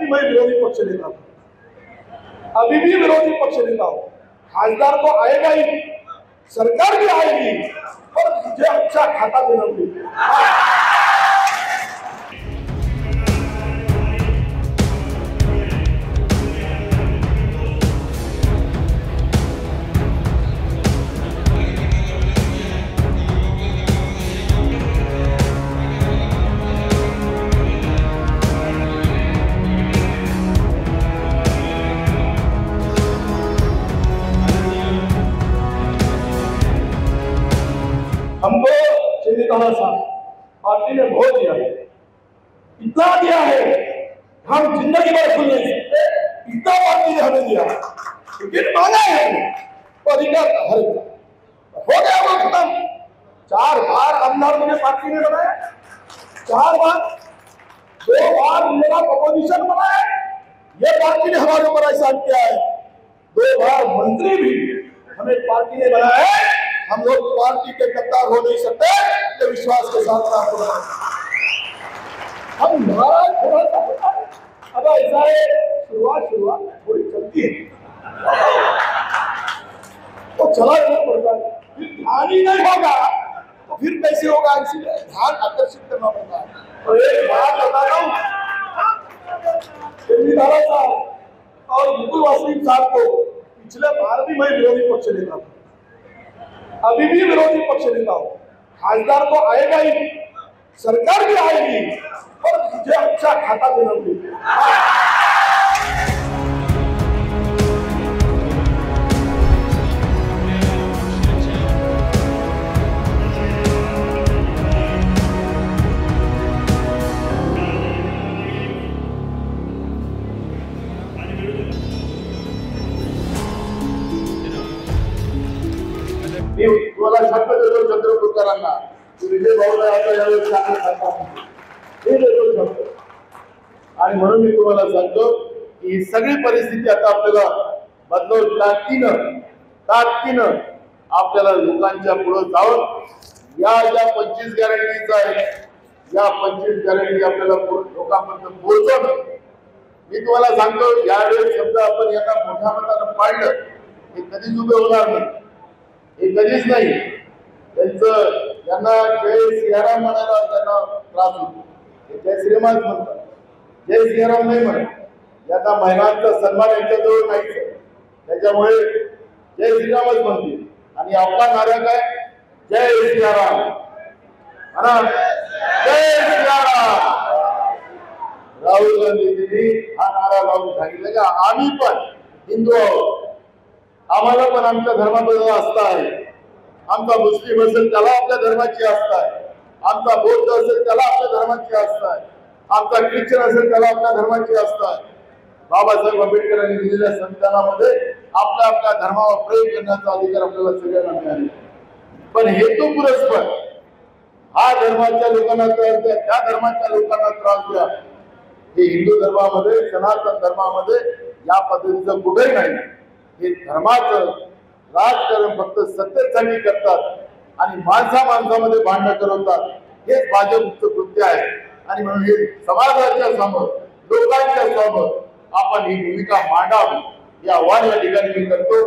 भी मैं विरोधी पक्ष नेता हूँ, अभी भी विरोधी पक्ष नेता हूँ। खासदार तो आएगा ही, सरकार भी आएगी, पर मुझे अच्छा खाता देना पड़ेगा। हमको चंद्रकांत साहब पार्टी ने बहुत दिया है, इतना दिया है हम जिंदगी भर भूल नहीं सकते। इतना पार्टी ने हमें दिया, टिकट मांगा है तो अधिकार हर हो गया, वो खत्म। 4 बार आमदार मुझे पार्टी ने बनाया, 4 बार, 2 बार मेरा अपोजिशन बनाया, ये पार्टी ने हमारे ऊपर एहसान किया है। 2 बार मंत्री भी हमें पार्टी ने बनाया है। हम लोग पार्टी के गद्दार हो नहीं सकते, ये विश्वास के साथ काम कर रहे हैं। हम नाराज थोड़ा सा होता है, अब ऐसा है शुरुआत में थोड़ी चलती है तो चला जाना पड़ता है, फिर ध्यान ही नहीं होगा तो फिर कैसे होगा, इसलिए ध्यान आकर्षित करना पड़ता है। और एक बात बता रहा हूँ, साहब और मुकुल वासनिक साहब को पिछले बार भी मैं विरोधी पक्ष नेता था, अभी भी विरोधी पक्ष नेता हूँ। खासदार तो आएगा ही, सरकार भी आएगी, पर मुझे अच्छा खाता देना पड़ेगा। तुम्हाला शब्द देतो चंद्रपूरकरांना, विजय भाऊला आता यावेळेस चांगला खाता हे देतो शब्द। आणि म्हणून मी तुम्हाला सांगतो की ही सगळी परिस्थिती आता आपल्याला बदलून ताकदीनं आपल्याला लोकांच्या पुढे जाऊन या ज्या 25 गॅरंटीज आहेत, या 25 गॅरंटी आपल्याला लोकांपर्यंत पोहोचवणं। मी तुम्हाला सांगतो, यावेळेस समजा आपण यांना मोठ्या मतानं पाडलं, हे कधीच उभे होणार नाही, हे कधीच नाही। यांना जय सियाराम म्हणायला त्यांना त्रास होतो, हे जय श्रीमान म्हणतात, जय सियाराम नाही म्हणत। यांना महिलांचा सन्मान यांच्याजवळ नाहीच, त्याच्यामुळे जय श्रीरामच म्हणतील। आणि आपला नारा काय, जय सियाराम म्हणा, जय सियाराम। राहुल गांधींनी हा नारा लावून सांगितलं की आम्ही पण हिंदू आहोत, आम्हाला पण आमच्या धर्माबद्दल आस्था आहे। आमचा मुस्लिम असेल त्याला आपल्या धर्माची आस्था आहे, आमचा बौद्ध असेल त्याला आपल्या धर्माची आस्था आहे, आमचा ख्रिश्चन असेल त्याला आपल्या धर्माची आस्था आहे। बाबासाहेब आंबेडकरांनी दिलेल्या संविधानामध्ये आपल्या आपल्या धर्मावर प्रयोग करण्याचा अधिकार आपल्याला सगळ्यांना मिळाला, पण हेतू पुरस्पर हा धर्माच्या लोकांना त्रास द्या, त्या धर्माच्या लोकांना त्रास द्या, हे हिंदू धर्मामध्ये, सनातन धर्मामध्ये या पद्धतीचं कुठेही नाही। हे धर्माचं राजकारण फक्त सत्तेसाठी करतात आणि माणसामध्ये भांडण करवतात, हेच भाजपचं कृत्य आहे। आणि म्हणून हे समाजाच्या समोर, लोकांच्या समोर आपण ही भूमिका मांडावी, हे आव्हान या ठिकाणी मी करतो।